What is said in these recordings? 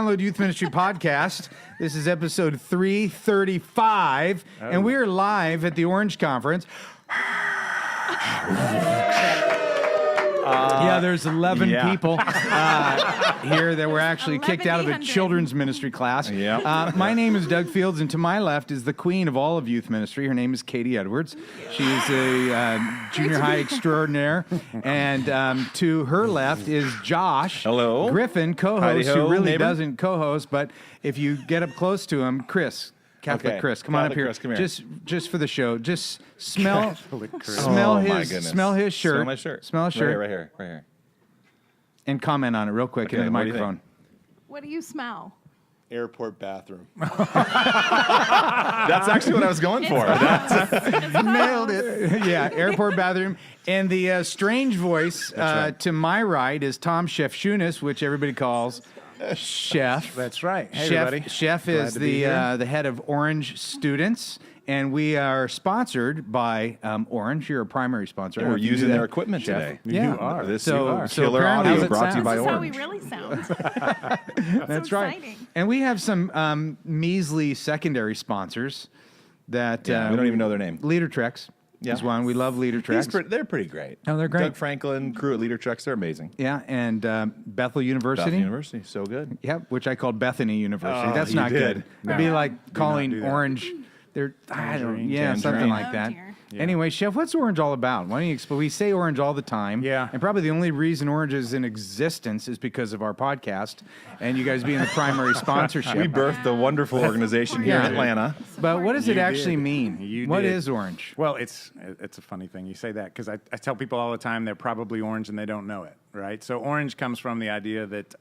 Download Youth Ministry Podcast. This is episode 335, and we are live at the Orange Conference. There's 11 people here that were actually kicked out of a children's ministry class. My name is Doug Fields, and to my left is the queen of all of youth ministry. Her name is Katie Edwards. She is a junior high extraordinaire. And to her left is Josh Griffin, co-host, who really doesn't co-host, but if you get up close to him, Chris. Catholic Chris, come on up here. Chris, come here. Just for the show. Just smell his Smell his shirt. Smell my shirt. Smell his shirt. Right here. And comment on it real quick into the microphone. What do you smell? Airport bathroom. That's actually what I was going for. Nailed it. Yeah, airport bathroom. And the strange voice to my right is Tom Shef, which everybody calls Shef. That's right. Hey, Shef, everybody. Shef is the head of Orange Students, and we are sponsored by Orange. You're a primary sponsor. We're using their equipment Chef. today. Yeah. You are. So Killer apparently- audio How's it brought to you sound? by This is how we Orange. really sound. That's so right. exciting. And we have some measly secondary sponsors that we don't even know their name. Leader Treks is one. We love Leader Treks. They're pretty great. Oh, they're great. Doug Franklin, crew at Leader Treks, they're amazing. Yeah, and Bethel University. Bethel University, so good. Yep, which I called Bethany University. Oh, That's you not did. good. No. It'd be like calling do that. Orange. They're something Tangerine. like Oh, that. dear. Yeah. Anyway, Chef, what's Orange all about? Why don't you explain? We say Orange all the time. Yeah. And probably the only reason Orange is in existence is because of our podcast and you guys being the primary sponsorship. We birthed a wonderful organization here in Atlanta. But what does it You actually did. mean? You What did. is Orange? Well, it's a funny thing you say that because I tell people all the time they're probably orange and they don't know it, right? So orange comes from the idea that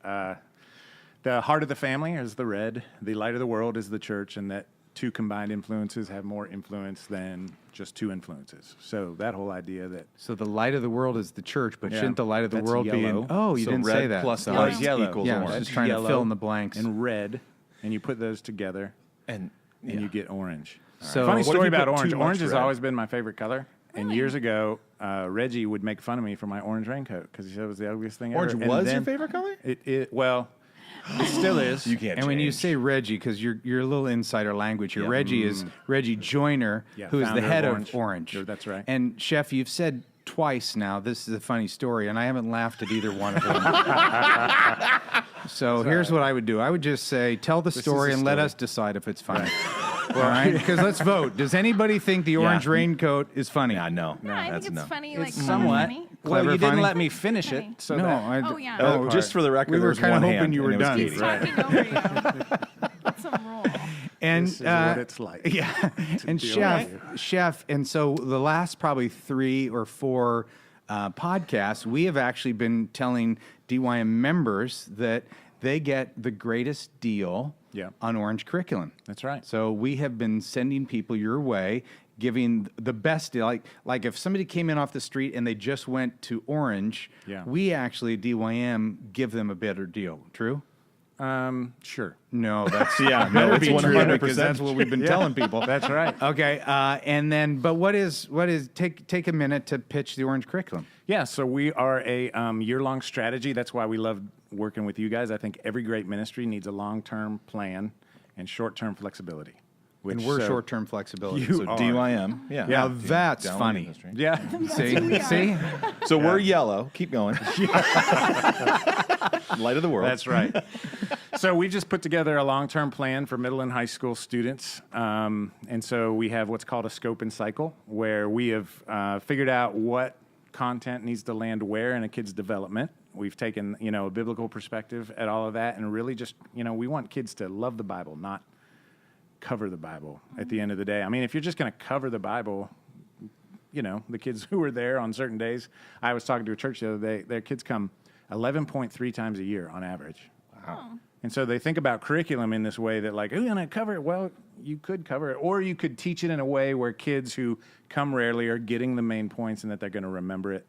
the heart of the family is the red, the light of the world is the church, and that two combined influences have more influence than just two influences. So that whole idea that So the light of the world is the church, but Yeah. shouldn't the light of the That's world be yellow. in... Oh, you So didn't red say that. plus Sorry. light yellow. equals Yeah, I was orange. just trying to yellow fill in the blanks. and red, and you put those together, And you get orange. So Funny What if story you about put orange. too much Orange has red? always been my favorite color. And years ago, Reggie would make fun of me for my orange raincoat because he said it was the ugliest thing Orange ever. And was your then favorite color? Well, it still is. You can't And when you change. say Reggie, because you're a little insider language here, Reggie is Reggie Joyner, Yeah, who is the founder head of of Orange. Sure, that's right. And Chef, you've said twice now, this is a funny story, and I haven't laughed at either one of them. So here's what I would do. I would just say, tell the story a and let story. us decide if it's funny. All right? Because let's vote. Does anybody think the orange raincoat is funny? Yeah, no. No, I That's think it's no. funny, like somewhat. funny. Well, Clever, you didn't funny? let me finish it. Funny. So No. that, Oh, yeah. Oh, just for the record, We were there's kinda one hoping hand, you were and it was done. Katie. He's talking over you. That's a rule. And this is what it's like. Yeah, and deal Chef, and so the last probably 3 or 4 podcasts, we have actually been telling DYM members that they get the greatest deal on Orange curriculum. That's right. So we have been sending people your way, giving the best deal. Like if somebody came in off the street and they just went to Orange, we actually at DYM give them a better deal. True? Sure. No, that's Yeah, no, better it's be true 100%. because that's what we've been telling people. That's right. Okay, and then, but what is take a minute to pitch the Orange curriculum. Yeah, so we are a year-long strategy. That's why we love working with you guys. I think every great ministry needs a long-term plan and short-term flexibility. And we're short-term flexibility. You So are. DYM, yeah. Now that's Download funny. industry. Yeah. See? So we're yellow. Keep going. Light of the world. That's right. So we just put together a long-term plan for middle and high school students. And so we have what's called a scope and cycle, where we have figured out what content needs to land where in a kid's development. We've taken, a biblical perspective at all of that, and really just, we want kids to love the Bible, not cover the Bible at the end of the day. I mean, if you're just going to cover the Bible, the kids who were there on certain days, I was talking to a church the other day, their kids come 11.3 times a year on average. Wow. And so they think about curriculum in this way that like, oh, you're going to cover it. Well, you could cover it, or you could teach it in a way where kids who come rarely are getting the main points and that they're going to remember it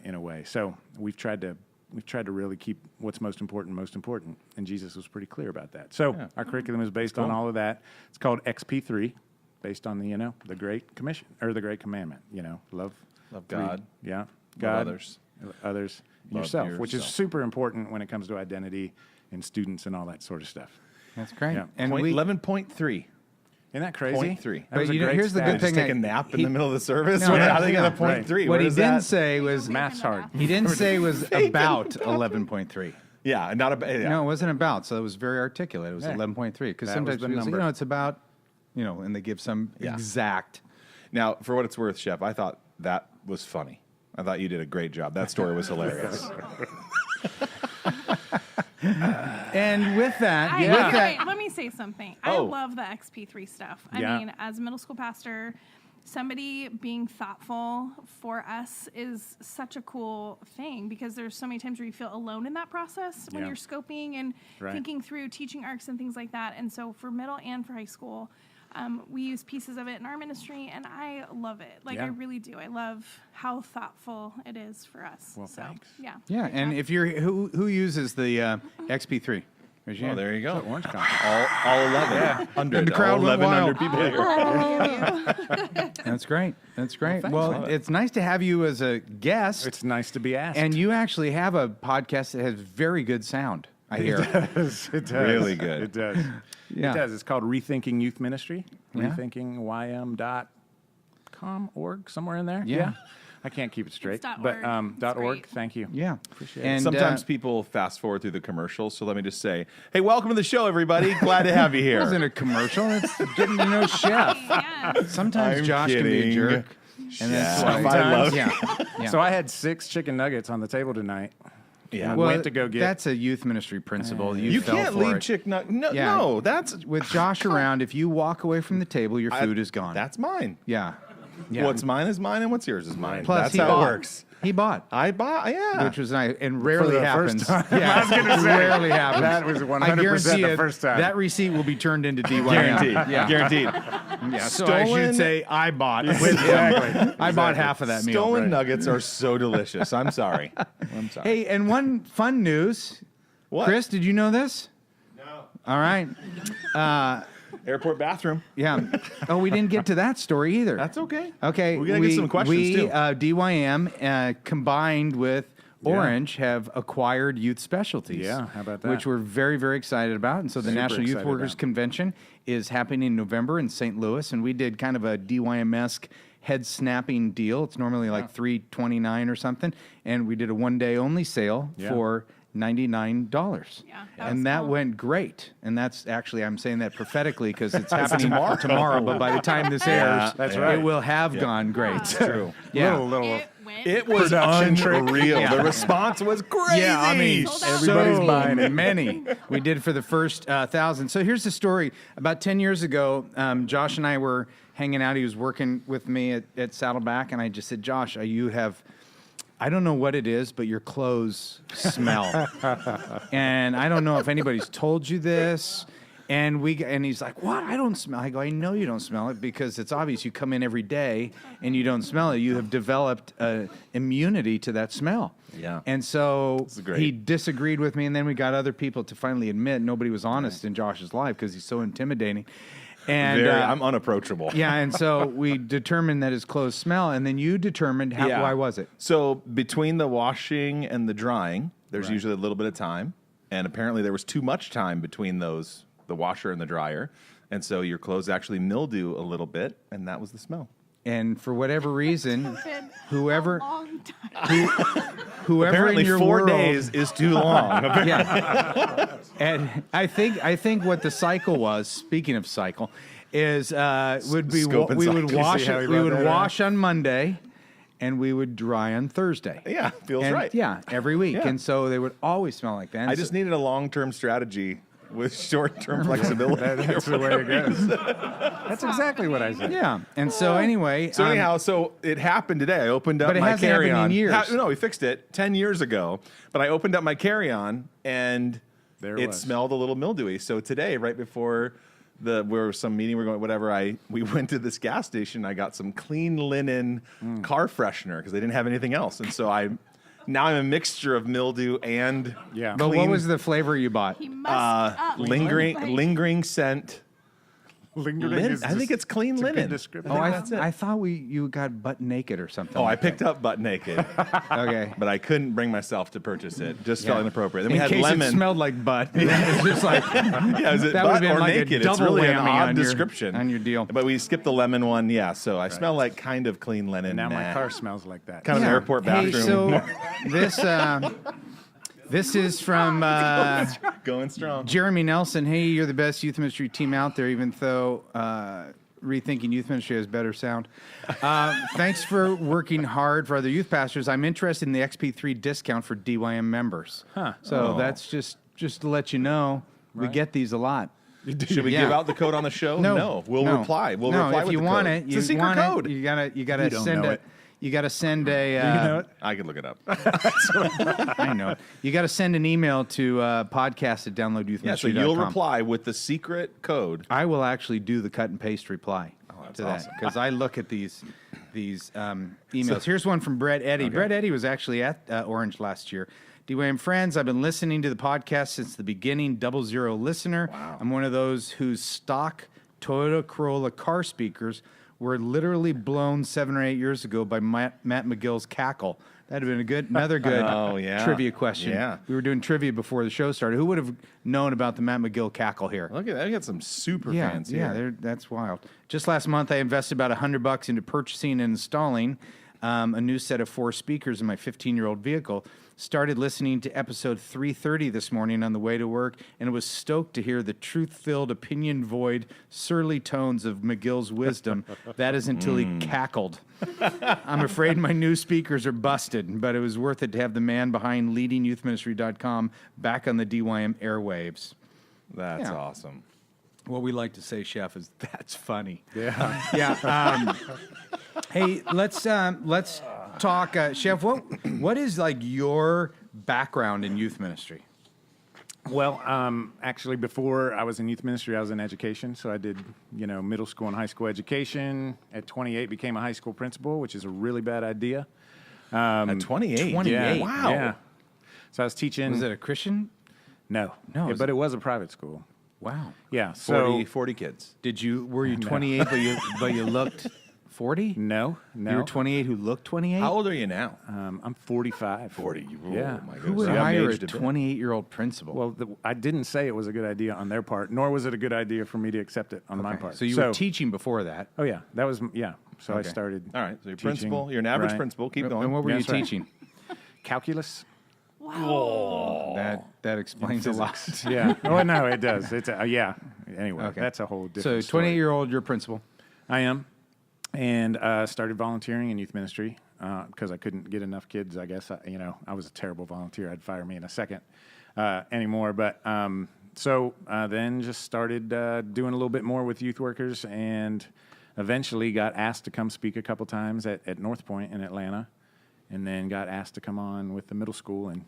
in a way. So we've tried to really keep what's most important, and Jesus was pretty clear about that. So our curriculum is based on all of that. It's called XP3, based on the the Great Commission or the Great Commandment. Love God. God, others. and Love yourself, which is yourself. super important when it comes to identity in students and all that sort of stuff. That's great. Yeah. And 11.3. Isn't that crazy? 0.3. That was But a great here's the stat. good Just thing. take a nap in the middle of the service? No, How do they yeah. get a 0.3? What he is didn't that? say was Math's hard. he didn't say was about 11.3. Yeah, not a. Yeah. No, it wasn't about. So it was very articulate. It was Yeah. 11.3 because That sometimes was the people say, number. it's about, and they give some exact. Now, for what it's worth, Chef, I thought that was funny. I thought you did a great job. That story was hilarious. And with that, Wait, let me say something. I Oh. love the XP3 stuff. I Yeah. mean, as a middle school pastor, somebody being thoughtful for us is such a cool thing because there's so many times where you feel alone in that process when Yeah. you're scoping and Right. thinking through teaching arcs and things like that. And so for middle and for high school, we use pieces of it in our ministry, and I love it. Like, Yeah. I really do. I love how thoughtful it is for us. Well, so, thanks. Yeah. Yeah, and if you're who uses the XP3? Raise your Oh, hand. there you go. Orange County. All 1,100. And the crowd all went 1,100 wild. people here. That's great. That's great. thanks. Well, Love it. it's nice to have you as a guest, It's nice to be asked. and you actually have a podcast that has very good sound. I hear. It does. Really good. It does. Yeah. It does. It's called Rethinking Youth Ministry. Yeah. RethinkingYM.com, org, somewhere in there. Yeah. I can't keep it straight. It's but .org. It's .org. great. Thank you. Yeah. Appreciate it. And Sometimes people fast forward through the commercials, so let me just say, hey, welcome to the show, everybody. Glad to have you it here. wasn't a commercial. It's getting to know Chef. Yeah. Sometimes I'm Josh can be a kidding. jerk. And that's Chef, why. I love yeah. Yeah. So I had 6 chicken nuggets on the table tonight. Yeah. I Well, went to go get. That's a youth ministry principle. You fell can't for leave it. chick nut. No, Yeah. no, that's With Josh around, if you walk away from the table, your food is gone. That's mine. yeah. Yeah. What's mine is mine, and what's yours is mine. Plus, that's he how bought. it works. He bought. I bought, yeah. Which was nice and rarely the happens. first Yeah, I was gonna say, rarely happens. that was 100% I guarantee the it, first time. That receipt will be turned into DYM. Guaranteed. Yeah. Guaranteed. Yeah. So I Stolen- should say I bought. With Exactly. I bought half of that meal. Stolen Right. nuggets are so delicious. I'm sorry. I'm sorry. Hey, and one fun news. What? Chris, did you know this? No. All right. Airport bathroom. Yeah. Oh, we didn't get to that story either. That's okay. Okay, We're gonna get some questions, we, too. DYM, combined with Orange, have acquired youth specialties. Yeah, how about that? Which we're very, very excited about. And so the Super National Youth excited Workers about. Convention is happening in November in St. Louis, and we did kind of a DYM-esque head snapping deal. It's normally like $329 or something, and we did a one-day only sale Yeah. for $99. Yeah, that was And that cool. went great. And that's actually, I'm saying that prophetically because it's happening tomorrow, but by the time this airs, that's right. it will have gone great. True. Yeah. Little. It went It was Production trick. unreal. Yeah. The response was crazy. Yeah, I mean, Sold out. Everybody's so buying it. many. We did for the first 1,000. So here's the story. About 10 years ago, Josh and I were hanging out. He was working with me at Saddleback, and I just said, Josh, you have... I don't know what it is, but your clothes smell. And I don't know if anybody's told you this. And he's like, what? I don't smell. I go, I know you don't smell it because it's obvious you come in every day and you don't smell it. You have developed immunity to that smell. Yeah. And so is great. he disagreed with me, and then we got other people to finally admit nobody was honest in Josh's life because he's so intimidating. And I'm unapproachable. yeah, and so we determined that his clothes smell, and then you determined why was it? So between the washing and the drying, there's Right. usually a little bit of time, and apparently there was too much time between those, the washer and the dryer, and so your clothes actually mildew a little bit, and that was the smell. And for whatever reason, been whoever a long time. whoever Apparently in your 4 world, days is too long. yeah. And I think what the cycle was. Speaking of cycle, is would be Scope and we cycle. would You wash see how he we wrote would that wash on Monday, and we would dry on Thursday. Yeah, feels And, right. Yeah, every week, Yeah. and so they would always smell like that. And I so- just needed a long-term strategy with short-term flexibility. That's the way it goes. That's exactly what I said. yeah. And so anyway, So anyhow, so it happened today. I opened up But it my hasn't happened in carry-on. years. No, we fixed it 10 years ago. But I opened up my carry-on, and There it it was. smelled a little mildewy. So today, right before where some meeting we're going, whatever, we went to this gas station. I got some clean linen car freshener because they didn't have anything else, and so now I'm a mixture of mildew and Yeah. but what clean, was the flavor you bought? He messed up. lingering scent. Lingering is I think it's clean a good linen. description. Oh, that's it. I thought you got butt naked or something. Oh, I like picked up butt naked, that. Okay. but I couldn't bring myself to purchase it. Just Yeah. felt inappropriate. Then we In had case lemon. it smelled like butt. It's just like Yeah, is it that butt would've been or like a naked? It's double really an whammy odd on your- description on your deal. But we skipped the lemon one. Yeah, so I smell like kind of clean linen. Now my Nah. car smells like that. Kind of an airport Hey, bathroom. so this is from Going strong. Jeremy Nelson. Hey, you're the best youth ministry team out there, even though Rethinking Youth Ministry has better sound. Thanks for working hard for other youth pastors. I'm interested in the XP3 discount for DYM members. So that's just to let you know, we get these a lot. Should we Yeah. give out the code on the show? No, We'll no. reply. We'll no, reply if with you the want code. it, It's a secret code. You gotta don't send know it. it. You gotta send a. You know it? I could look it up. I know. You got to send an email to podcast@downloadyouthministry.com. Yeah, so you'll reply with the secret code. I will actually do the cut and paste reply that's to that awesome. because I look at these emails. Here's one from Brett Eddy. Brett Eddy was actually at Orange last year. DYM friends, I've been listening to the podcast since the beginning. 00 listener. Wow. I'm one of those whose stock Toyota Corolla car speakers were literally blown 7 or 8 years ago by Matt McGill's cackle. That'd have been another good Oh, yeah. trivia question. Yeah. We were doing trivia before the show started. Who would have known about the Matt McGill cackle here? Look at that. We got some super Yeah, fans yeah, here. that's wild. Just last month, I invested about $100 into purchasing and installing a new set of 4 speakers in my 15-year-old vehicle. Started listening to episode 330 this morning on the way to work, and was stoked to hear the truth-filled, opinion-void, surly tones of McGill's wisdom. That is until he cackled. I'm afraid my new speakers are busted, but it was worth it to have the man behind leadingyouthministry.com back on the DYM airwaves. That's Yeah. awesome. What we like to say, Chef, is that's funny. Yeah. Yeah. Hey, let's talk, Chef. What is like your background in youth ministry? Well, actually, before I was in youth ministry, I was in education. So I did, middle school and high school education. At 28, became a high school principal, which is a really bad idea. At 28. 28. Yeah, Wow. Yeah. So I was teaching. Was it a Christian? No. No, Yeah, is but it- it was a private school. Wow. Yeah. So 40 kids. Were you 28, but you looked 40? no. You were 28 who looked 28? How old are you now? I'm 45. 40. Yeah. Oh, my Who would goodness. You got me hire a aged bit. 28-year-old principal? Well, I didn't say it was a good idea on their part, nor was it a good idea for me to accept it on my Okay, part. so you were teaching before that. Oh yeah, that was yeah. So I Okay. started. All right. So you're teaching, principal. You're an average right. principal. Keep And going. what were you That's right. teaching? Calculus. That explains a lot. Yeah. Oh no, it does. It's yeah. Anyway, Okay. that's a whole So different. story. 28-year-old, you're principal. I am, and started volunteering in youth ministry because I couldn't get enough kids. I guess I was a terrible volunteer. I'd fire me in a second anymore. But so then just started doing a little bit more with youth workers, and eventually got asked to come speak a couple times at North Point in Atlanta, and then got asked to come on with the middle school and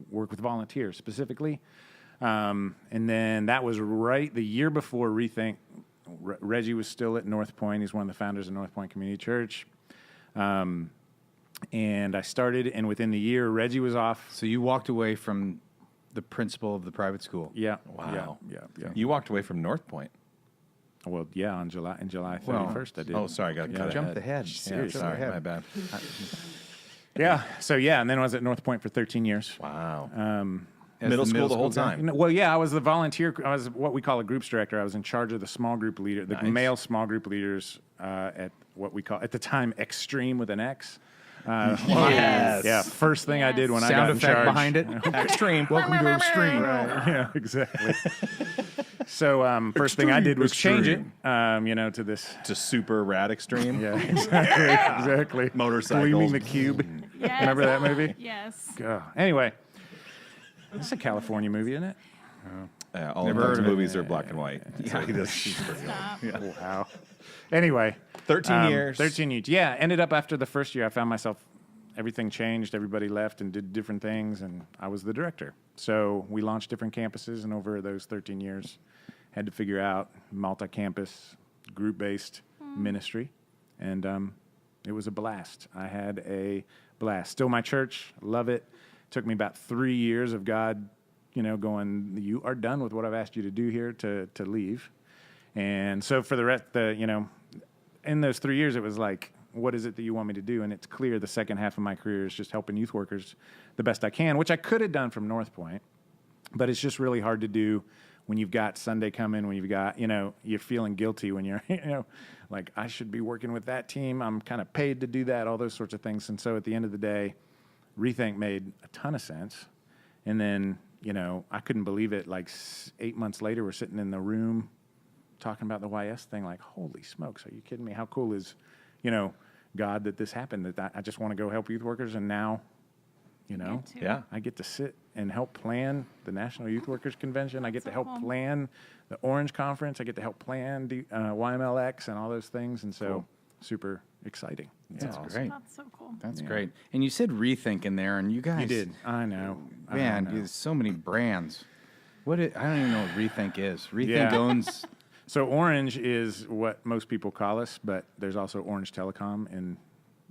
work with volunteers specifically. And then that was right the year before Rethink. Reggie was still at North Point. He's one of the founders of North Point Community Church. And I started, and within the year, Reggie was off. So you walked away from the principal of the private school. Yeah. Wow. Yeah. You walked away from North Point. Well, yeah, in July 31st, Well, I did. Oh, sorry. I got Yeah. cut Jumped ahead. ahead. Yeah, Seriously. sorry. Ahead. My bad. Yeah. So, yeah, and then I was at North Point for 13 years. Wow. As Middle the school the whole guy? time. Well, yeah, I was the volunteer. I was what we call a groups director. I was in charge of the small group leader, the Nice. male small group leaders at what we call at the time Extreme with an X. Yes. Yeah, first thing I did when I got Sound in effect charge. behind it. Extreme. Welcome to Extreme. Yeah, exactly. So first thing I did was change it, to this. To super rad extreme. Yeah, exactly. Motorcycles. Gleaming the Cube. Yes. Remember that movie? Yes. Anyway, it's a California movie, isn't it? All Never of heard those of it. movies are black and white. So he does. Stop. Wow. Anyway. 13 years. 13 years. Yeah. Ended up after the first year, I found myself, everything changed. Everybody left and did different things, and I was the director. So we launched different campuses, and over those 13 years, had to figure out multi-campus, group-based ministry. And it was a blast. I had a blast. Still my church. Love it. Took me about 3 years of God, going, you are done with what I've asked you to do here to leave. And so for the rest, in those 3 years, it was like, what is it that you want me to do? And it's clear the second half of my career is just helping youth workers the best I can, which I could have done from North Point, but it's just really hard to do when you've got Sunday coming, when you've got, you're feeling guilty when you're, like, I should be working with that team. I'm kind of paid to do that, all those sorts of things. And so at the end of the day, Rethink made a ton of sense. And then, I couldn't believe it. Like 8 months later, we're sitting in the room talking about the YS thing. Like, holy smokes, are you kidding me? How cool is, God, that this happened? That I just want to go help youth workers, and now, I get to sit and help plan the National Youth Workers Convention. I get to help plan the Orange Conference. I get to help plan YMLX and all those things, and so super exciting. That's great. That's so cool. That's great. And you said Rethink in there, and you guys... You did. I know. Man, there's so many brands. I don't even know what Rethink is. Rethink owns... So Orange is what most people call us, but there's also Orange Telecom in,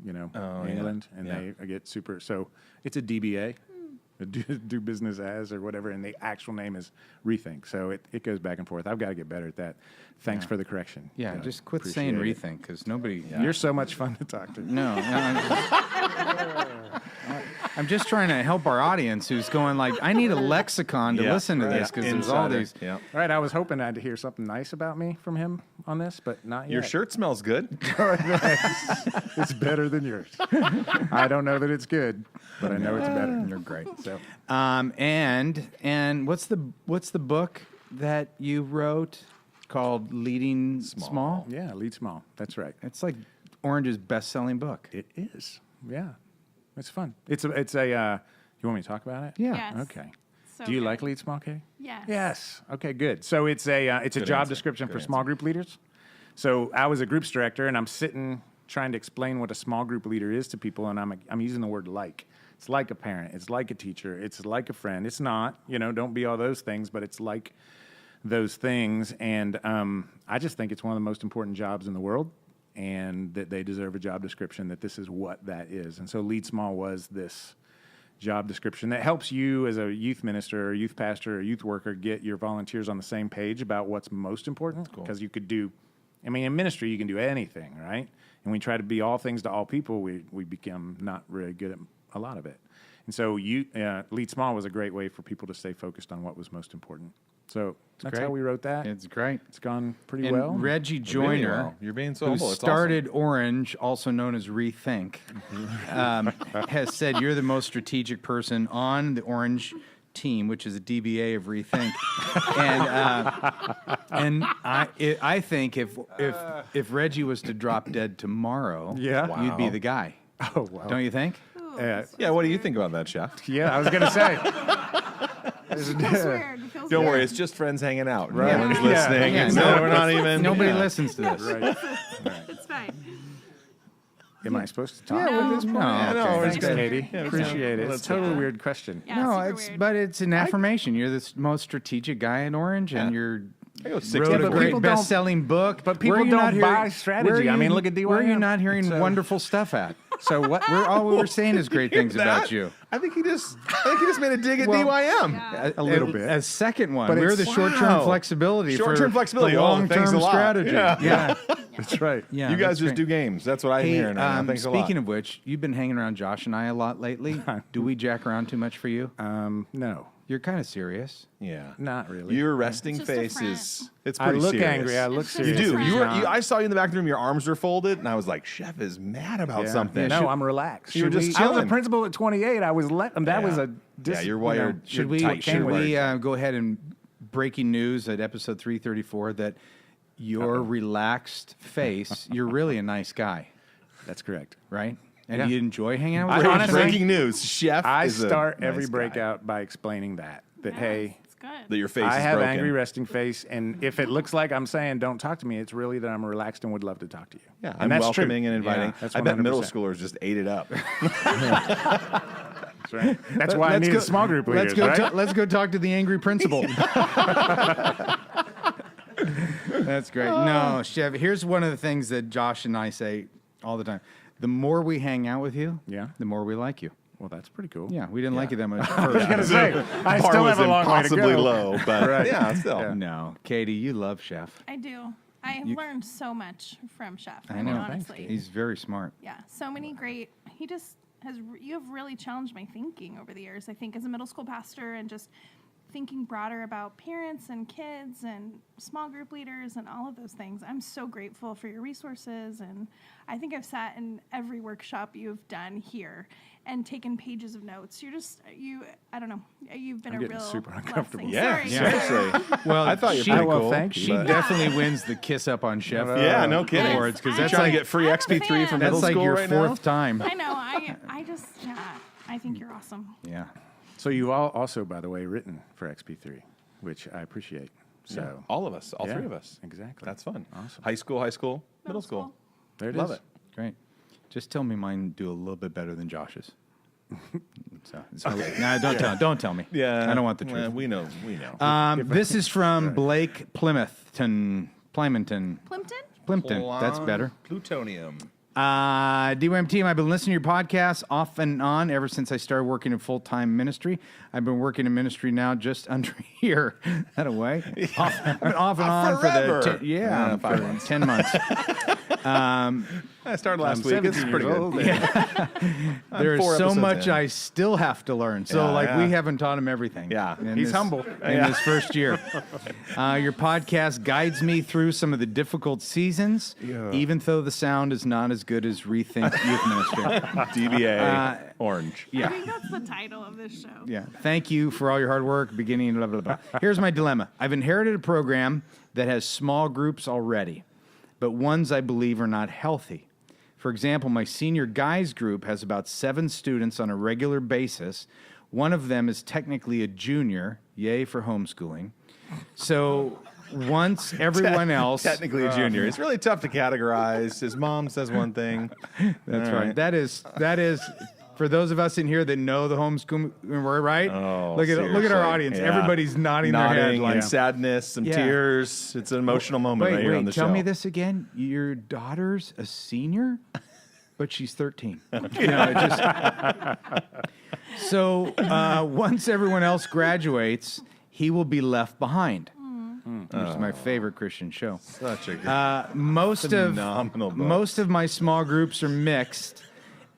England, and they get super. So it's a DBA, do business as or whatever, and the actual name is Rethink. So it goes back and forth. I've got to get better at that. Thanks for the correction. Yeah, just quit saying Rethink because nobody. You're so much fun to talk to. No. I'm just trying to help our audience who's going like, I need a lexicon to listen to this because there's all these. Yeah. All right, I was hoping I'd hear something nice about me from him on this, but not yet. Your shirt smells good. It's better than yours. I don't know that it's good, but I know it's better. You're great. So, and what's the book that you wrote called Leading Small? Yeah, Lead Small. That's right. It's like Orange's best-selling book. It is. Yeah. It's fun. It's a. You want me to talk about it? Yeah. Yes. Okay. So Do you good. like Lead Small, Kay? Yes. Yes. Okay. Good. So it's a job description for small group leaders. So I was a groups director, and I'm sitting trying to explain what a small group leader is to people, and I'm using the word like. It's like a parent. It's like a teacher. It's like a friend. It's not. Don't be all those things, but it's like those things. And I just think it's one of the most important jobs in the world, and that they deserve a job description, that this is what that is. And so Lead Small was this job description that helps you as a youth minister or youth pastor or youth worker get your volunteers on the same page about what's most important. Because you could do, in ministry, you can do anything, right? And we try to be all things to all people, we become not really good at a lot of it. And so Lead Small was a great way for people to stay focused on what was most important. So that's great. how we wrote that. It's great. It's gone pretty And well. Reggie Joyner, Really well. You're being so who humble. It's started Orange, also known as Rethink, has said you're the most strategic person on the Orange team, which is a DBA of Rethink. and I think if Reggie was to drop dead tomorrow, you'd be the guy. Oh, wow. Don't you think? Yeah, what do you think about that, Chef? Yeah, I was going to say. Feels weird. It feels Don't weird. worry, it's just friends hanging out. Right. No one's Yeah. listening. Yeah, No, we're not even. Nobody listens to this. Right. It's fine. Am I supposed to talk No. at this point? No, no, okay. it's Thanks, good. Katie. Yeah, Appreciate it. let's It's a totally weird question. Yeah, No, super weird. but it's an affirmation. You're the most strategic guy in Orange, and you're I go 6 wrote a to great 4. best-selling book. but Where people are you don't not buy hearing- strategy. where are I you- mean, look at Where are you DYM. not hearing So- wonderful stuff at? So what? All we're saying is great things about you. I think he just made a dig at Well, DYM. Yeah. A little bit. A second one. But We're it's- the short-term Wow. flexibility Short-term for flexibility. the Oh, thanks long-term a lot. strategy. Yeah. That's right. Yeah, You guys that's just great. do games. That's what I'm Hey, hearing. Thanks a lot. speaking of which, you've been hanging around Josh and I a lot lately. Do we jack around too much for you? No, You're kind of serious. Yeah. not really. Your resting It's just a face front. it's I pretty look serious. angry. I look It's just You serious. do. It's You were. not. I saw you in the back room. Your arms were folded, and I was like, "Chef is mad about something." No, should- I'm relaxed. You were just I was a chilling. principal at 28. I was that was a. Yeah, you're wired. Should You're we tight. go ahead and breaking news at episode 334 that your relaxed face, you're really a nice guy, That's correct. right? And Yeah. you enjoy hanging out I with honestly- Breaking news: Chef. I is a start nice every guy. breakout by explaining that Yes, hey, it's good. That your face I is have broken. angry resting face, and if it looks like I'm saying don't talk to me, it's really that I'm relaxed and would love to talk to you. Yeah, and I'm that's welcoming true. and inviting. Yeah, that's I bet middle 100%. schoolers just ate it up. That's right. That's why I Let's need go- a small group leaders, Let's go. right? Let's go talk to the angry principal. That's great. No, Chef. Here's one of the things that Josh and I say all the time: the more we hang out with you, Yeah. the more we like you. Well, that's pretty cool. Yeah, we didn't like you that much I was first. going to say, I Bar still was have a long way to impossibly go. low, but Right. yeah, still. Yeah. No, Katie, you love Shef. I do. I have learned so much from Shef. I mean, know. honestly. He's very smart. Yeah, so many great. He just has. You have really challenged my thinking over the years. I think as a middle school pastor and just thinking broader about parents and kids and small group leaders and all of those things. I'm so grateful for your resources, and I think I've sat in every workshop you've done here and taken pages of notes. I don't know. You've been I'm a getting real super blessing. uncomfortable. Yeah, Sorry. seriously. Well, I thought you she, were pretty well, cool. thank you. she definitely wins the kiss up on Chef. Yeah, no kidding. Yes, Awards, 'cause I- that's Trying to like get free I'm a XP3 fan. from that's middle like school your right fourth now. time. I know. I just, I think you're awesome. Yeah. So you've all also, by the way, written for XP3, which I appreciate. So All of us, all Yeah, three of us. exactly. That's fun. Awesome. High school, middle school. there it Love is. it. Great. Just tell me mine do a little bit better than Josh's. No, don't tell me. Yeah, I don't want the truth. We know. This is from Blake Plymonton. Plimpton? That's better. Plutonium. DYM team, I've been listening to your podcast off and on ever since I started working in full-time ministry. I've been working in ministry now just under a year. That away. I've been off and on Forever. for the 5 for months. 10 months. I started last week. 17 It's pretty years good. old. There's 4 so episodes much in. I still have to learn. So, Yeah, we yeah. haven't taught him everything. Yeah. in He's this- humble. in this first year. Your podcast guides me through some of the difficult seasons, even though the sound is not as good as Rethink Youth Ministry. DBA Orange. I think that's the title of this show. Yeah. Thank you for all your hard work, beginning, blah, blah, blah. Here's my dilemma. I've inherited a program that has small groups already, but ones I believe are not healthy. For example, my senior guys group has about 7 students on a regular basis. One of them is technically a junior, yay for homeschooling. So once everyone else... Technically a junior. It's really tough to categorize. His mom says one thing. That's All right. That is for those of us in here that know the homeschool, right? Oh, look at our seriously. audience. Yeah. Everybody's nodding their head like and sadness, some Yeah. tears. It's an emotional moment right here on the show. Tell me this again. Your daughter's a senior, but she's 13. It just... So once everyone else graduates, he will be left behind. Which is my favorite Christian show. Such a good. Phenomenal book. Most of my small groups are mixed,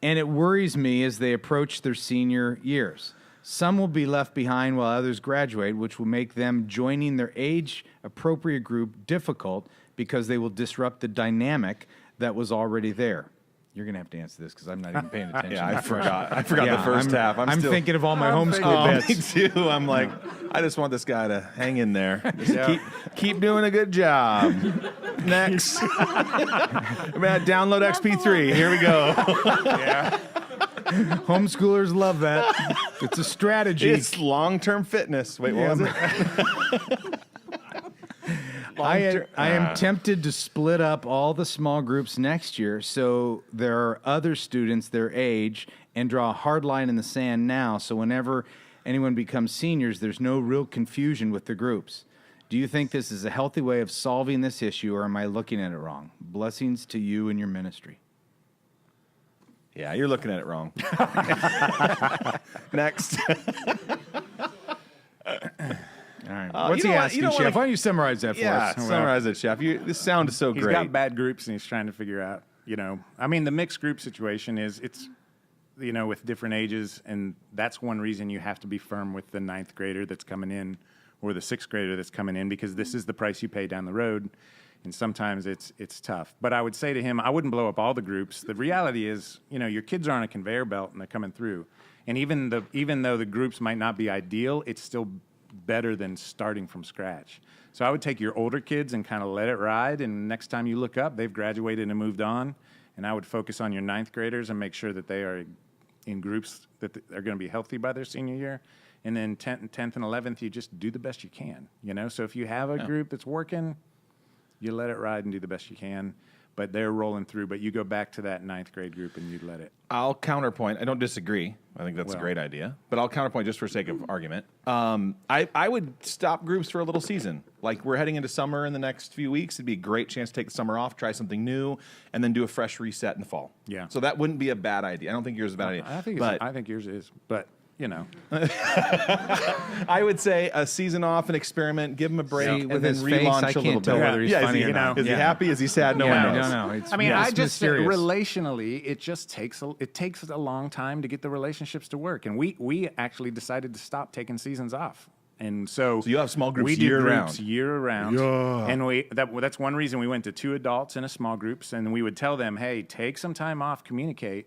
and it worries me as they approach their senior years. Some will be left behind while others graduate, which will make them joining their age-appropriate group difficult because they will disrupt the dynamic that was already there. You're going to have to answer this because I'm not even paying attention. Yeah, to I the question. forgot. I forgot the first half. I'm still thinking of all my homeschool Oh, bits. me too. I'm like, I just want this guy to hang in there. Just keep doing a good job. Next. Man, download XP3. Here we go. Homeschoolers love that. It's a strategy. It's long-term fitness. Wait, what was it? I am tempted to split up all the small groups next year so there are other students their age and draw a hard line in the sand now so whenever anyone becomes seniors, there's no real confusion with the groups. Do you think this is a healthy way of solving this issue or am I looking at it wrong? Blessings to you and your ministry. Yeah, you're looking at it wrong. Next. All right. What's you he know what? asking, You don't Chef? wanna- Why don't you summarize that for Yeah, us? summarize it, Chef. This sound is so He's great. got bad groups, and he's trying to figure out, I mean, the mixed group situation is, it's, with different ages, and that's one reason you have to be firm with the 9th grader that's coming in or the 6th grader that's coming in, because this is the price you pay down the road, and sometimes it's tough. But I would say to him, I wouldn't blow up all the groups. The reality is, your kids are on a conveyor belt, and they're coming through. And even though the groups might not be ideal, it's still better than starting from scratch. So I would take your older kids and kind of let it ride, and next time you look up, they've graduated and moved on, and I would focus on your 9th graders and make sure that they are in groups that are going to be healthy by their senior year. And then 10th and 11th, you just do the best you can, So if you have a group that's working, you let it ride and do the best you can. but they're rolling through. But you go back to that 9th grade group and you let it. I'll counterpoint. I don't disagree. I think that's a great idea. But I'll counterpoint just for sake of argument. I would stop groups for a little season. Like we're heading into summer in the next few weeks. It'd be a great chance to take the summer off, try something new, and then do a fresh reset in the fall. Yeah. So that wouldn't be a bad idea. I don't think yours is a bad idea. I think yours is. But, you know. I would say a season off, an experiment, give him a break, See, and with then his face, relaunch I a can't little tell bit. whether he's funny or not. Is he happy? Is he sad? No one knows. No. It's, I mean, I it's just say mysterious. relationally, it just takes a long time to get the relationships to work, and we actually decided to stop taking seasons off, and so you have small groups we do year-round. groups year round, and that's one reason we went to 2 adults in a small groups, and we would tell them, hey, take some time off, communicate.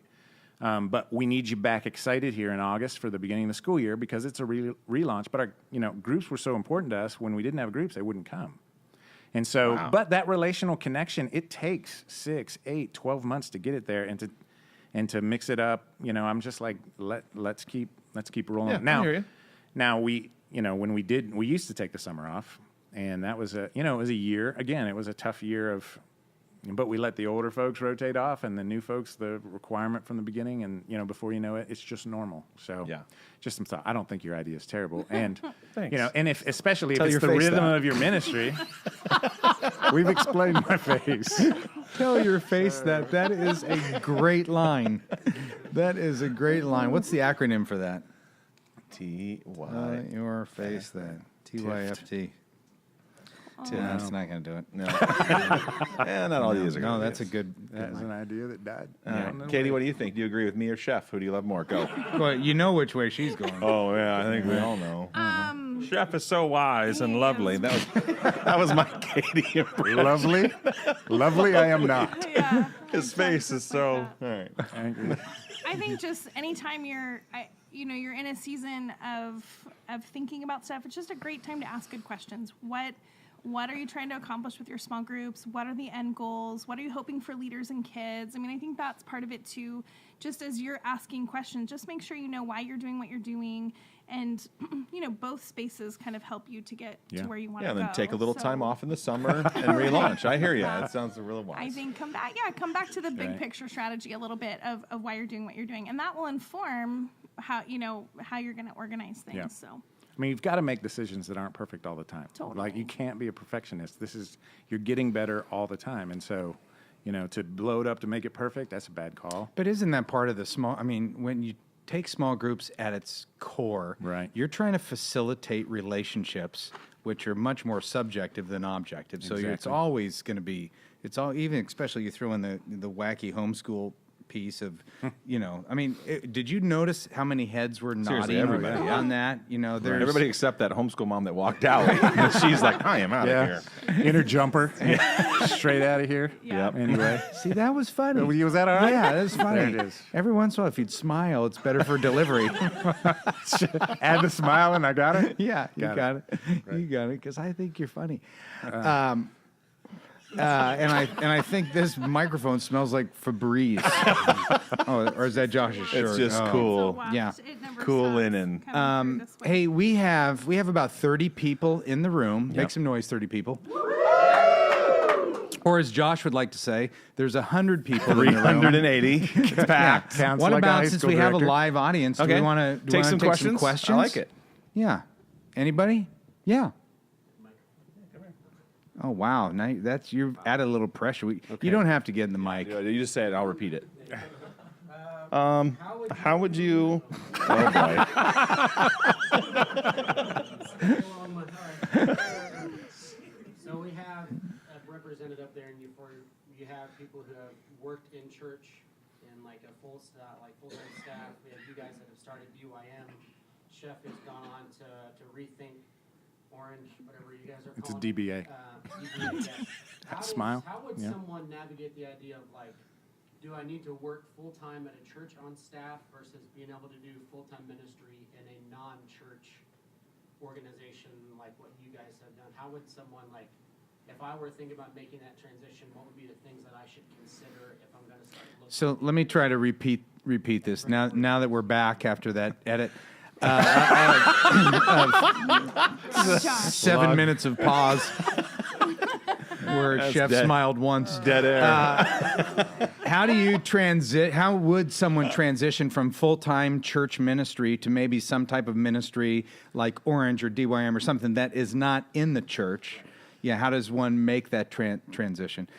But we need you back excited here in August for the beginning of the school year because it's a relaunch. But our groups were so important to us. When we didn't have groups, they wouldn't come. And so, but that relational connection, it takes 6, 8, 12 months to get it there and to mix it up. I'm just like, let's keep rolling. Yeah, I hear you. Now when we used to take the summer off, and that was it was a year. Again, it was a tough year but we let the older folks rotate off, and the new folks, the requirement from the beginning, and before you know it, it's just normal. So, just some thought. I don't think your idea is terrible, and Thanks. And especially if Tell it's your the face rhythm that. of your ministry. We've explained my face. Tell your face that. That is a great line. That is a great line. What's the acronym for that? T-Y. Your face that. TYFT. No, it's not going to do it. No. Not all these are No, good that's a ideas. good. That's an idea that died. All right. Katie, what do you think? Do you agree with me or Shef? Who do you love more? Go. Well, you know which way she's going. Oh, yeah, I think we all know. Chef is so wise and lovely. That was my Katie impression. Lovely. I am not. Yeah. His face is so. All right. I think just anytime you're in a season of thinking about stuff, it's just a great time to ask good questions. What are you trying to accomplish with your small groups? What are the end goals? What are you hoping for leaders and kids? I mean, I think that's part of it too. Just as you're asking questions, just make sure you know why you're doing what you're doing. And, both spaces kind of help you to get to where you want to go. Yeah, then take a little time off in the summer and relaunch. I hear you. That sounds really wise. I think come back to the big picture strategy a little bit of why you're doing what you're doing. And that will inform how you're going to organize things. Yeah. So. I mean, you've got to make decisions that aren't perfect all the time. Totally. Like, you can't be a perfectionist. You're getting better all the time. And so, to blow it up to make it perfect, that's a bad call. But isn't that part of the when you take small groups at its core, right, you're trying to facilitate relationships which are much more subjective than objective. So it's always going to be, even especially you throw in the wacky homeschool piece of, did you notice how many heads were nodding everybody, on that? There's everybody except that homeschool mom that walked out. She's like, I am out of here. Inner jumper. Straight out of here. Yeah. Anyway. See, that was funny. Was that all right? Yeah, that was funny. There it is. Every once in a while, if you'd smile, it's better for delivery. Add the smile and I got it? Yeah, you got it. Right. You got it, because I think you're funny. And I think this microphone smells like Febreze. Or is that Josh's shirt? It's just So cool. wow, Yeah. it never Cool stops linen. coming through this way. Hey, we have about 30 people in the room. Make some noise, 30 people. Or as Josh would like to say, there's 100 people in the room. 380. It's packed. Counts What like a high about, since school we have a director. live audience, do Okay. we want to Take some questions? I like it. Yeah. Anybody? Yeah. Oh, wow. Now you've added a little pressure. You don't have to get in the mic. Yeah, you just say it, I'll repeat it. How would you... Oh, boy. So we have represented up there, and you have people who have worked in church in like a full-time staff. We have you guys that have started DYM. Shef has gone on to Rethink, Orange, whatever you guys are It's a calling DBA. DBA, yeah. Smile. How would Yeah. someone navigate the idea of do I need to work full-time at a church on staff versus being able to do full-time ministry in a non-church organization like what you guys have done? How would someone if I were thinking about making that transition, what would be the things that I should consider if I'm going to start looking? So let me try to repeat this. Now that we're back after that edit. 7 minutes of pause. where Shef dead. smiled once. Dead air. How would someone transition from full-time church ministry to maybe some type of ministry like Orange or DYM or something that is not in the church? Yeah, how does one make that transition?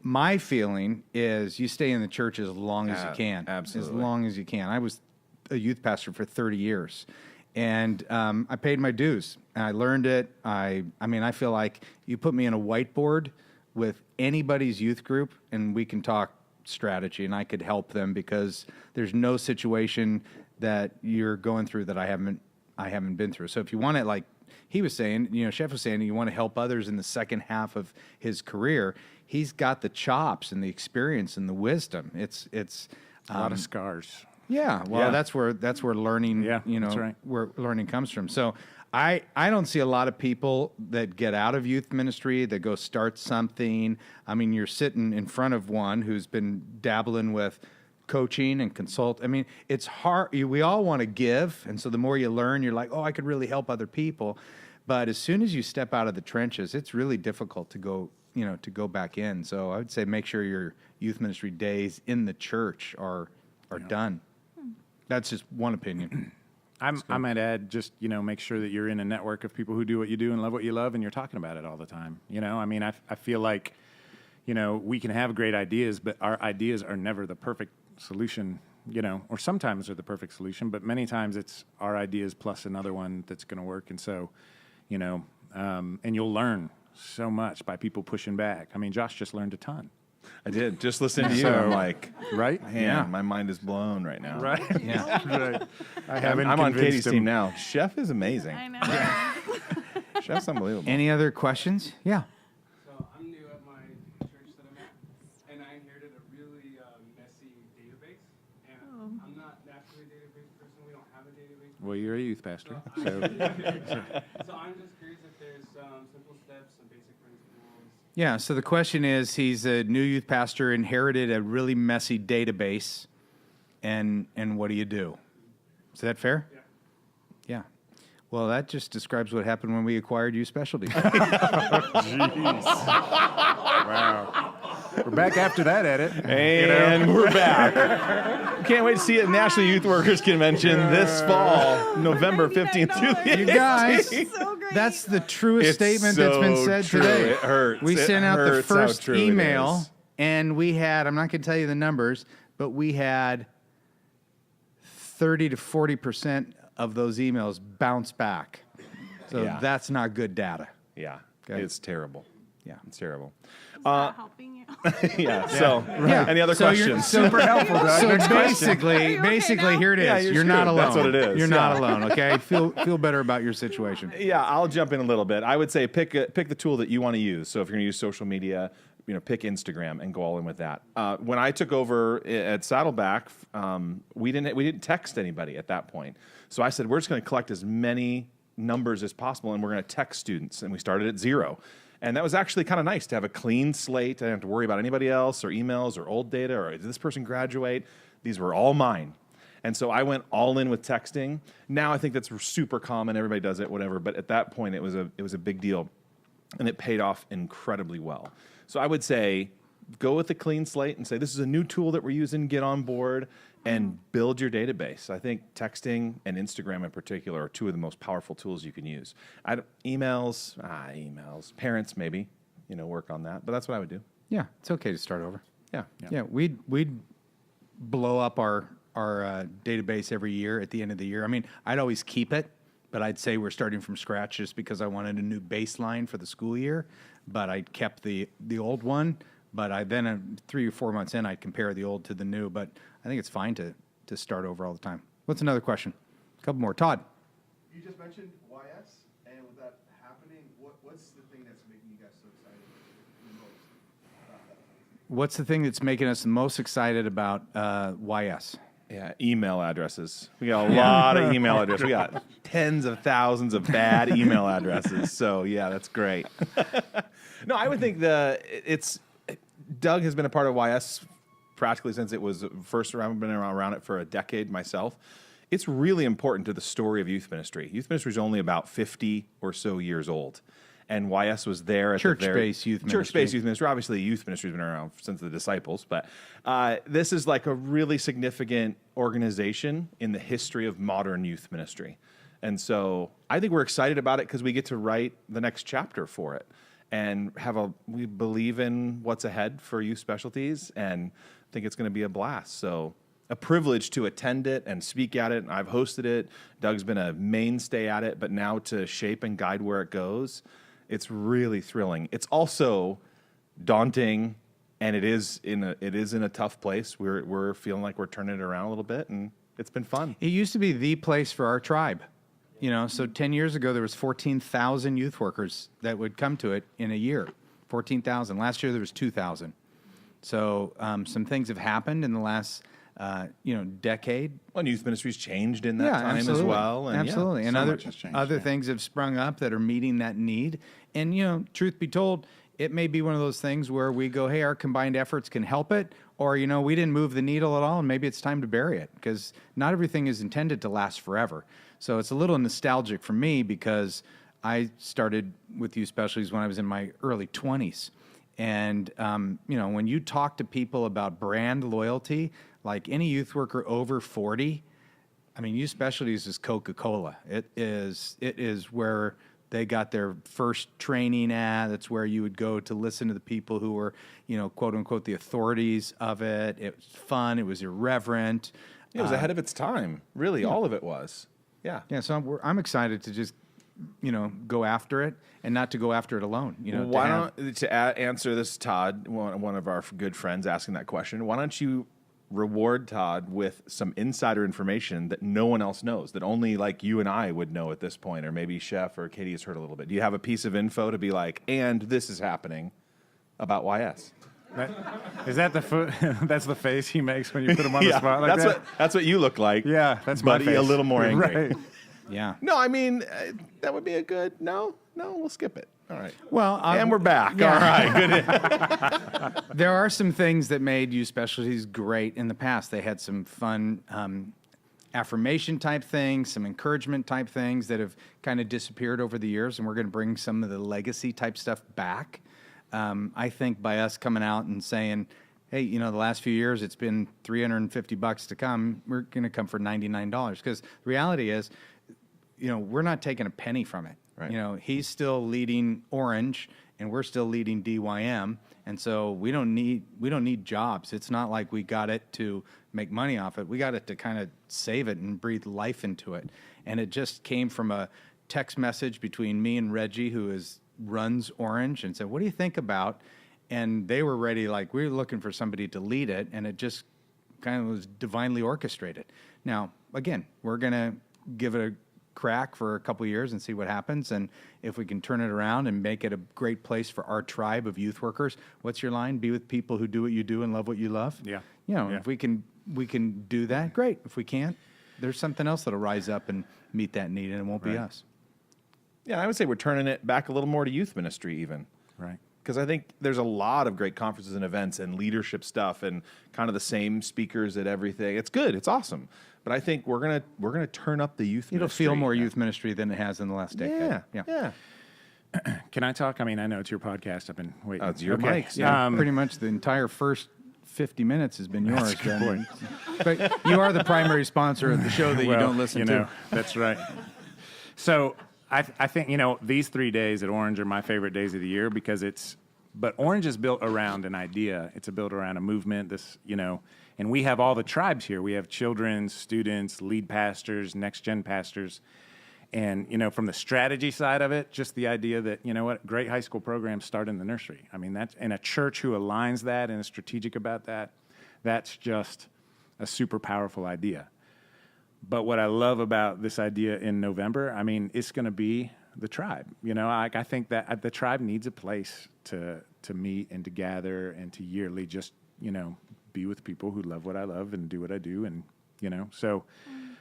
My feeling is you stay in the church as long as you can. Absolutely. As long as you can. I was a youth pastor for 30 years. And I paid my dues. And I learned it. I mean, I feel like you put me in a whiteboard with anybody's youth group, and we can talk strategy, and I could help them because there's no situation that you're going through that I haven't been through. So if you want to, like he was saying, Shef was saying, you want to help others in the second half of his career, he's got the chops and the experience and the wisdom. It's a lot of scars. Yeah, well, that's where learning, that's right. where learning comes from. So I don't see a lot of people that get out of youth ministry that go start something. I mean, you're sitting in front of one who's been dabbling with coaching and consult. I mean, it's hard. We all want to give, and so the more you learn, you're like, oh, I could really help other people. But as soon as you step out of the trenches, it's really difficult to go back in. So I would say make sure your youth ministry days in the church are done. That's just one opinion. I might add, just, make sure that you're in a network of people who do what you do and love what you love, and you're talking about it all the time. I mean, I feel like, we can have great ideas, but our ideas are never the perfect solution, or sometimes they're the perfect solution, but many times it's our ideas plus another one that's going to work. And so, and you'll learn so much by people pushing back. I mean, Josh just learned a ton. I did. Just listening to you, I'm like, right? Man, my mind is blown right now. Right? Yeah. Right. I'm on Katie's team now. Shef is amazing. I know. Chef's unbelievable. Any other questions? Yeah. So I'm new at my church that I'm at, and I inherited a really messy database. And I'm not naturally a database person. We don't have a database. Well, you're a youth pastor. So So I'm just curious if there's simple steps, some basic principles. Yeah, so the question is, he's a new youth pastor, inherited a really messy database, and what do you do? Is that fair? Yeah. Yeah. Well, that just describes what happened when we acquired Youth Specialty. wow. We're back after that edit. And we're back. Can't wait to see it at National Youth Workers Convention this fall, November 15th through the You guys, So great. that's the truest It's statement that's been so said true. today. It hurts. We It sent out the hurts how first true it email, is. and we had, I'm not going to tell you the numbers, but we had 30 to 40% of those emails bounce back. So Yeah. that's not good data. Yeah, Okay. it's terrible. Yeah. It's terrible. It's not helping you. Yeah, so Yeah. any other So you're- questions? Super helpful, Doug. So Next question. basically, Are you okay now? here it is. Yeah, you're you're not screwed. alone. That's what it is. You're not Yeah. alone. Okay, feel better about your situation. Yeah, I'll jump in a little bit. I would say pick the tool that you want to use. So if you're going to use social media, pick Instagram and go all in with that. When I took over at Saddleback, we didn't text anybody at that point. So I said, we're just going to collect as many numbers as possible, and we're going to text students. And we started at 0. And that was actually kind of nice to have a clean slate. I didn't have to worry about anybody else or emails or old data or did this person graduate? These were all mine. And so I went all in with texting. Now I think that's super common. Everybody does it, whatever. But at that point, it was a big deal. And it paid off incredibly well. So I would say go with a clean slate and say, this is a new tool that we're using, get on board, and build your database. I think texting and Instagram in particular are two of the most powerful tools you can use. Emails, parents maybe, work on that. But that's what I would do. Yeah, it's okay to start over. Yeah. We'd blow up our database every year at the end of the year. I mean, I'd always keep it, but I'd say we're starting from scratch just because I wanted a new baseline for the school year. But I kept the old one. But I then 3 or 4 months in, I'd compare the old to the new. But I think it's fine to start over all the time. What's another question? A couple more. Todd. You just mentioned YS, and with that happening, what's the thing that's making you guys so excited the most about that? What's the thing that's making us the most excited about YS? Yeah, email addresses. We got a lot of email addresses. We got tens of thousands of bad email addresses. So yeah, that's great. No, I would think Doug has been a part of YS practically since it was first around. I've been around it for a decade myself. It's really important to the story of youth ministry. Youth ministry is only about 50 or so years old. And YS was there at Church-based youth ministry. Church-based youth ministry. Obviously, youth ministry has been around since the disciples, but this is like a really significant organization in the history of modern youth ministry. And so I think we're excited about it because we get to write the next chapter for it and we believe in what's ahead for youth specialties and think it's going to be a blast. So a privilege to attend it and speak at it. I've hosted it. Doug's been a mainstay at it, but now to shape and guide where it goes, it's really thrilling. It's also daunting, and it is in a tough place. We're feeling like we're turning it around a little bit, and it's been fun. It used to be the place for our tribe. So 10 years ago, there was 14,000 youth workers that would come to it in a year. 14,000. Last year, there was 2,000. So some things have happened in the last, decade. Well, and youth ministries changed in that time absolutely. as well. And absolutely. yeah, And so much has changed, other things have sprung up that are meeting that need. And, truth be told, it may be one of those things where we go, hey, our combined efforts can help it. Or, we didn't move the needle at all, and maybe it's time to bury it because not everything is intended to last forever. So it's a little nostalgic for me because I started with youth specialties when I was in my early 20s. And, when you talk to people about brand loyalty, like any youth worker over 40, youth specialties is Coca-Cola. It is where they got their first training at. That's where you would go to listen to the people who were, quote unquote, the authorities of it. It was fun. It was irreverent. It was ahead of its time. Really, all of it was. Yeah. Yeah. So I'm excited to just, go after it and not to go after it alone. Answer this, Todd, one of our good friends asking that question, why don't you reward Todd with some insider information that no one else knows, that only like you and I would know at this point, or maybe Shef or Katie has heard a little bit. Do you have a piece of info to be like, and this is happening about YS? Is that that's the face he makes when you put him on the spot like that? That's what you look like. Yeah, that's buddy, my face. a little more angry. Right. Yeah. No, that would be a good, no, we'll skip it. All right. Well, and we're back. Yeah. All right. Good. There are some things that made youth specialties great in the past. They had some fun affirmation type things, some encouragement type things that have kind of disappeared over the years, and we're going to bring some of the legacy type stuff back. I think by us coming out and saying, hey, the last few years it's been $350 to come, we're going to come for $99 because the reality is, we're not taking a penny from it. Right. He's still leading Orange, and we're still leading DYM, and so we don't need jobs. It's not like we got it to make money off it. We got it to kind of save it and breathe life into it. And it just came from a text message between me and Reggie, who runs Orange, and said, "What do you think about?" And they were ready, like we were looking for somebody to lead it, and it just kind of was divinely orchestrated. Now, again, we're gonna give it a crack for a couple of years and see what happens, and if we can turn it around and make it a great place for our tribe of youth workers. What's your line? Be with people who do what you do and love what you love. Yeah. If we can do that, great. If we can't, there's something else that'll rise up and meet that need, and it won't be us. Yeah, I would say we're turning it back a little more to youth ministry even. Right. Because I think there's a lot of great conferences and events and leadership stuff and kind of the same speakers at everything. It's good. It's awesome. But I think we're gonna turn up the youth ministry. It'll feel more youth ministry than it has in the last decade. Yeah. Can I talk? I mean, I know it's your podcast. I've been waiting. Oh, it's your Okay. mics. Yeah, pretty much the entire first 50 minutes has been yours. That's a good point. But you are the primary sponsor of the show that you don't listen to. That's right. So I think, these 3 days at Orange are my favorite days of the year because but Orange is built around an idea. It's built around a movement, and we have all the tribes here. We have children, students, lead pastors, next-gen pastors. And, from the strategy side of it, just the idea that, great high school programs start in the nursery. I mean, that's in a church who aligns that and is strategic about that. That's just a super powerful idea. But what I love about this idea in November, it's going to be the tribe. I think that the tribe needs a place to meet and to gather and to yearly just, be with people who love what I love and do what I do. And, so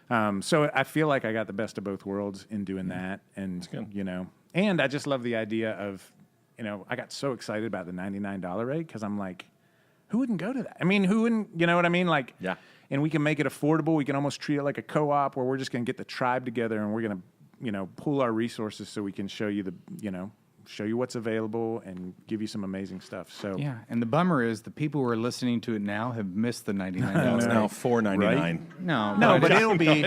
I feel like I got the best of both worlds in doing that. And, and I just love the idea of, I got so excited about the $99 rate because I'm like, who wouldn't go to that? Who wouldn't, you know what I mean? Like, yeah. And we can make it affordable. We can almost treat it like a co-op where we're just going to get the tribe together and we're going to, pool our resources so we can show you show you what's available and give you some amazing stuff. So Yeah, and the bummer is the people who are listening to it now have missed the $99. No, it's now $4.99. Right? No, but it'll be.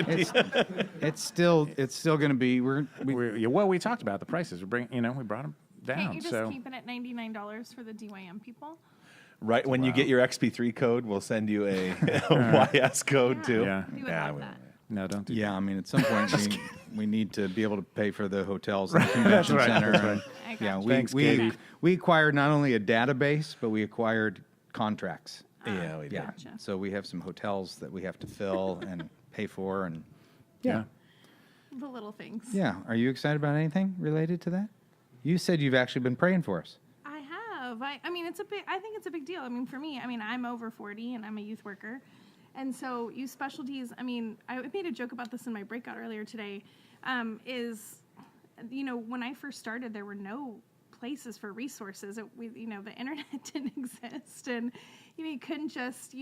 it's still going to be. We talked about the prices. We brought them down. Can't you just so keep it at $99 for the DYM people? Right when you get your XP3 code, we'll send you a YS code too. Yeah. We would love that. No, don't do Yeah, I mean, at some point we need to be able to pay for the hotels and the convention center. That's and- I got Yeah, you. Thanks, Katie. we acquired not only a database, but we acquired contracts. Yeah, we did. Yeah, Gotcha. so we have some hotels that we have to fill and pay for, and Yeah. The little things. yeah. Are you excited about anything related to that? You said you've actually been praying for us. I have. I mean, I think it's a big deal. I mean, for me, I'm over 40 and I'm a youth worker. And so youth specialties, I mean, I made a joke about this in my breakout earlier today, when I first started, there were no places for resources. The internet didn't exist, and, you couldn't just,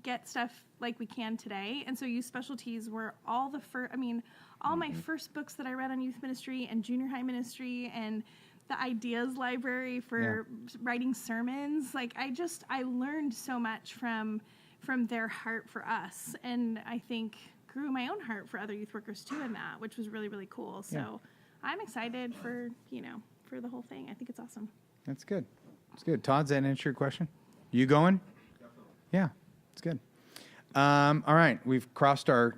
get stuff like we can today. And so youth specialties were all my first books that I read on youth ministry and junior high ministry and the ideas library for writing sermons. Like, I learned so much from their heart for us, and I think grew my own heart for other youth workers too in that, which was really, really cool. So I'm excited for the whole thing. I think it's awesome. That's good. It's good. Todd, does that answer your question? You going? Definitely. Yeah, it's good. All right, we've crossed our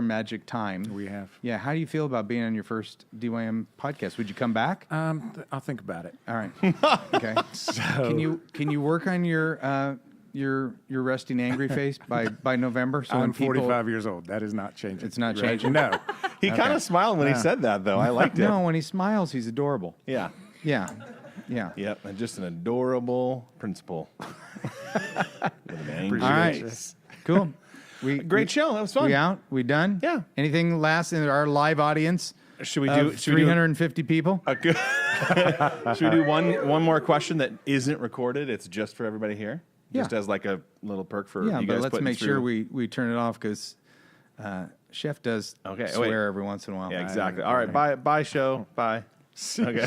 magic time. We have. Yeah, how do you feel about being on your first DYM podcast? Would you come back? I'll think about it. All right. Okay. Can you work on your resting angry face by November? So I'm when people, 45 years old. That is not changing. It's not Right? changing? No. He kind of smiled when he said that, though. I liked it. No, when he smiles, he's adorable. Yeah. Yeah. Yeah. Yep. And just an adorable principal. With an angry All right. face. Cool. Great show. That was fun. We out? We done? Yeah. Anything last in our live audience? Should we Of do 350 people? Should we do one more question that isn't recorded? It's just for everybody here. Yeah. Just as like a little perk for Yeah, you but guys. let's putting make sure through- we turn it off because Shef does Okay, swear wait. every once in a while. Yeah, exactly. All right. Bye, show. Bye. Okay.